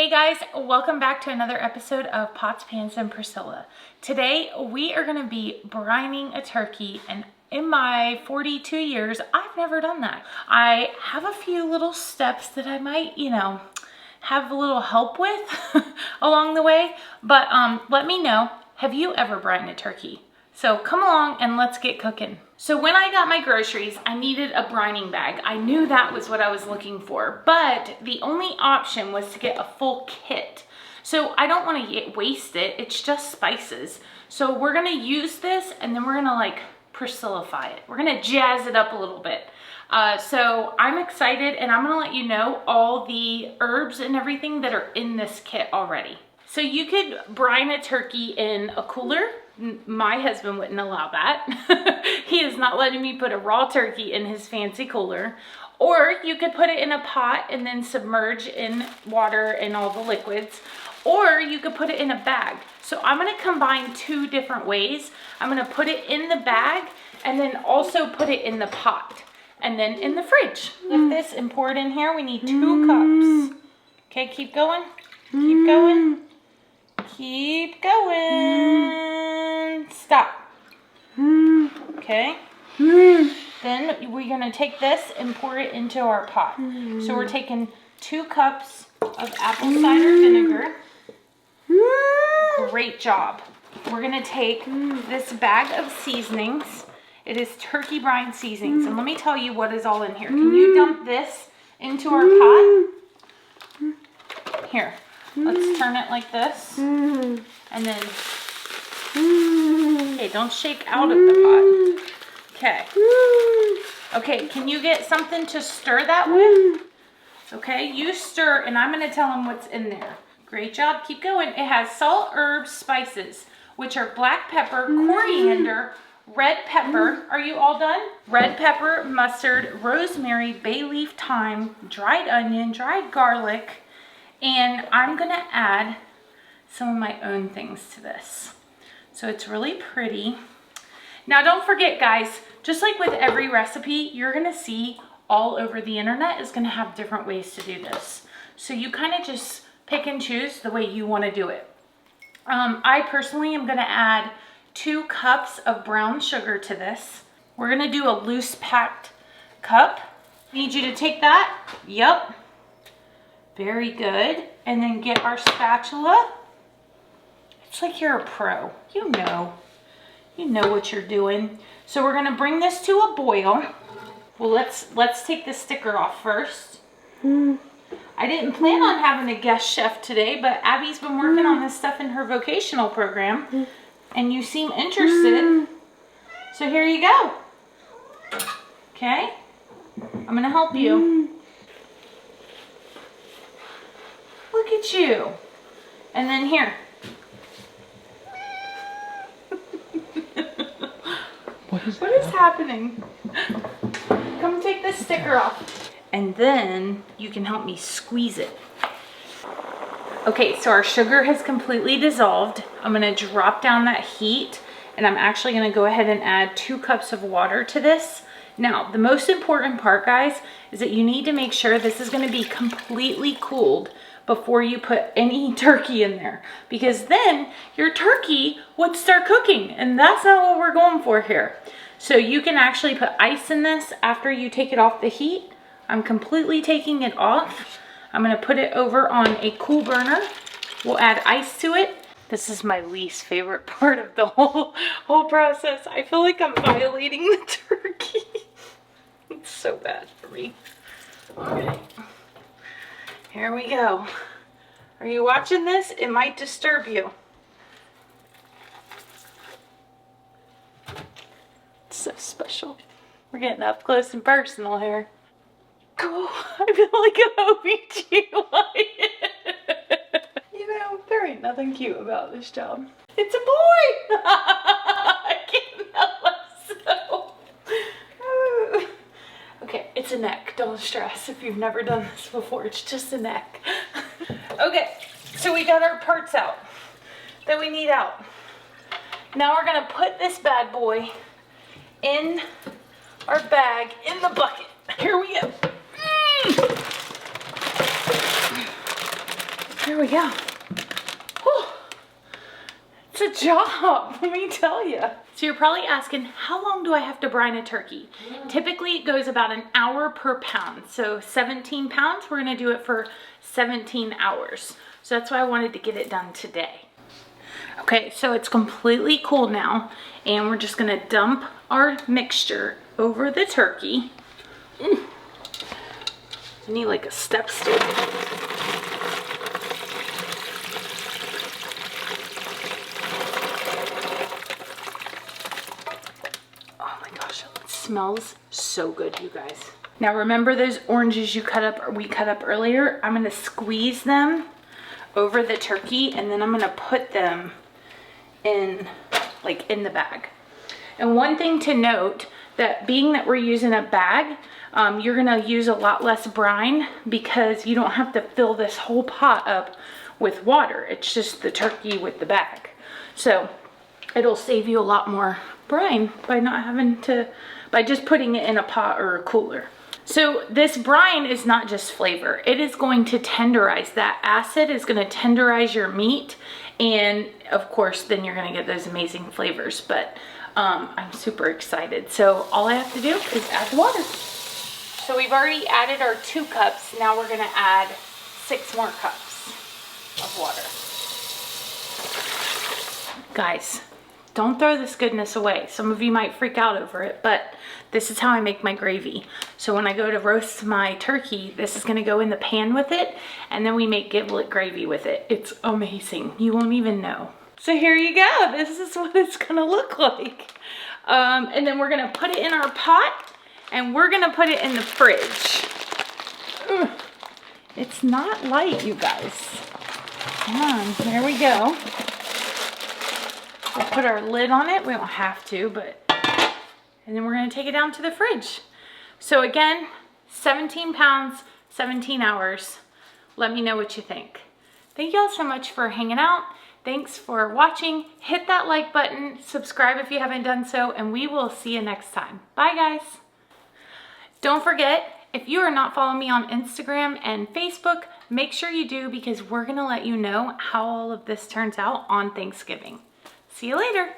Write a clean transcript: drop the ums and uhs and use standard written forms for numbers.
Hey guys, welcome back to another episode of Pots, Pans, and Priscilla. Today we are going to be brining a turkey, and in my 42 years, I've never done that. I have a few little steps that I might, have a little help with along the way, but let me know, have you ever brined a turkey? So come along and let's get cooking. So when I got my groceries, I needed a brining bag. I knew that was what I was looking for, but the only option was to get a full kit. So I don't want to waste it. It's just spices. So we're gonna use this and then we're gonna like Priscillify it. We're gonna jazz it up a little bit. So I'm excited and I'm gonna let you know all the herbs and everything that are in this kit already. So you could brine a turkey in a cooler. My husband wouldn't allow that. He is not letting me put a raw turkey in his fancy cooler. Or you could put it in a pot and then submerge in water and all the liquids. Or you could put it in a bag. So I'm gonna combine two different ways. I'm gonna put it in the bag and then also put it in the pot. And then in the fridge. Lift this and pour it in here. We need 2 cups. Okay, keep going. Keep going. Keep going. Stop. Okay. Then we're going to take this and pour it into our pot. So we're taking 2 cups of apple cider vinegar. Great job. We're going to take this bag of seasonings. It is turkey brine seasonings. And let me tell you what is all in here. Can you dump this into our pot? Here. Let's turn it like this, and then, okay, don't shake out of the pot. Okay. Okay, can you get something to stir that with? Okay, you stir, and I'm going to tell them what's in there. Great job, keep going. It has salt, herbs, spices, which are black pepper, coriander, red pepper. Are you all done? Red pepper, mustard, rosemary, bay leaf, thyme, dried onion, dried garlic. And I'm gonna add some of my own things to this. So it's really pretty. Now don't forget guys, just like with every recipe, you're gonna see all over the internet is gonna have different ways to do this. So you kind of just pick and choose the way you wanna do it. I personally am gonna add 2 cups of brown sugar to this. We're gonna do a loose packed cup. Need you to take that, yep. Very good. And then get our spatula. It's like you're a pro. You know what you're doing. So we're gonna bring this to a boil. Well, let's take the sticker off first. I didn't plan on having a guest chef today, but Abby's been working on this stuff in her vocational program, and you seem interested. So here you go. Okay? I'm gonna help you. Look at you. And then here. What is happening? Come take this sticker off. And then you can help me squeeze it. Okay, so our sugar has completely dissolved. I'm gonna drop down that heat, and I'm actually gonna go ahead and add 2 cups of water to this. Now, the most important part, guys, is that you need to make sure this is gonna be completely cooled before you put any turkey in there, because then your turkey would start cooking, and that's not what we're going for here. So you can actually put ice in this after you take it off the heat. I'm completely taking it off. I'm gonna put it over on a cool burner. We'll add ice to it. This is my least favorite part of the whole process. I feel like I'm violating the turkey. It's so bad for me. All right. Here we go. Are you watching this? It might disturb you. It's so special. We're getting up close and personal here. Cool. I feel like an OBGYN. You know, there ain't nothing cute about this job. It's a boy! I can't help myself. Okay, it's a neck. Don't stress if you've never done this before. It's just a neck. Okay, so we got our parts out that we need out. Now we're gonna put this bad boy in our bag in the bucket. Here we go. There we go. Whew. It's a job, let me tell you. So you're probably asking, how long do I have to brine a turkey? Typically it goes about an hour per pound. So 17 pounds, we're gonna do it for 17 hours. So that's why I wanted to get it done today. Okay, so it's completely cool now, and we're just gonna dump our mixture over the turkey. I need like a step stool. Smells so good, you guys. Now remember those oranges you cut up, or we cut up earlier? I'm gonna squeeze them over the turkey, and then I'm gonna put them in the bag. And one thing to note, that being that we're using a bag, you're gonna use a lot less brine because you don't have to fill this whole pot up with water. It's just the turkey with the bag. So it'll save you a lot more brine by not having to, by just putting it in a pot or a cooler. So this brine is not just flavor. It is going to tenderize. That acid is going to tenderize your meat. And of course, then you're going to get those amazing flavors. But I'm super excited. So all I have to do is add the water. So we've already added our 2 cups. Now we're going to add 6 more cups of water. Guys, don't throw this goodness away. Some of you might freak out over it, but this is how I make my gravy. So when I go to roast my turkey, this is gonna go in the pan with it, and then we make giblet gravy with it. It's amazing. You won't even know. So here you go. This is what it's gonna look like. And then we're gonna put it in our pot, and we're gonna put it in the fridge. Ugh. It's not light, you guys. Come on, there we go. We'll put our lid on it. We don't have to, but, and then we're gonna take it down to the fridge. So again, 17 pounds, 17 hours. Let me know what you think. Thank you all so much for hanging out. Thanks for watching. Hit that like button, subscribe if you haven't done so, and we will see you next time. Bye guys. Don't forget, if you are not following me on Instagram and Facebook, make sure you do, because we're gonna let you know how all of this turns out on Thanksgiving. See you later.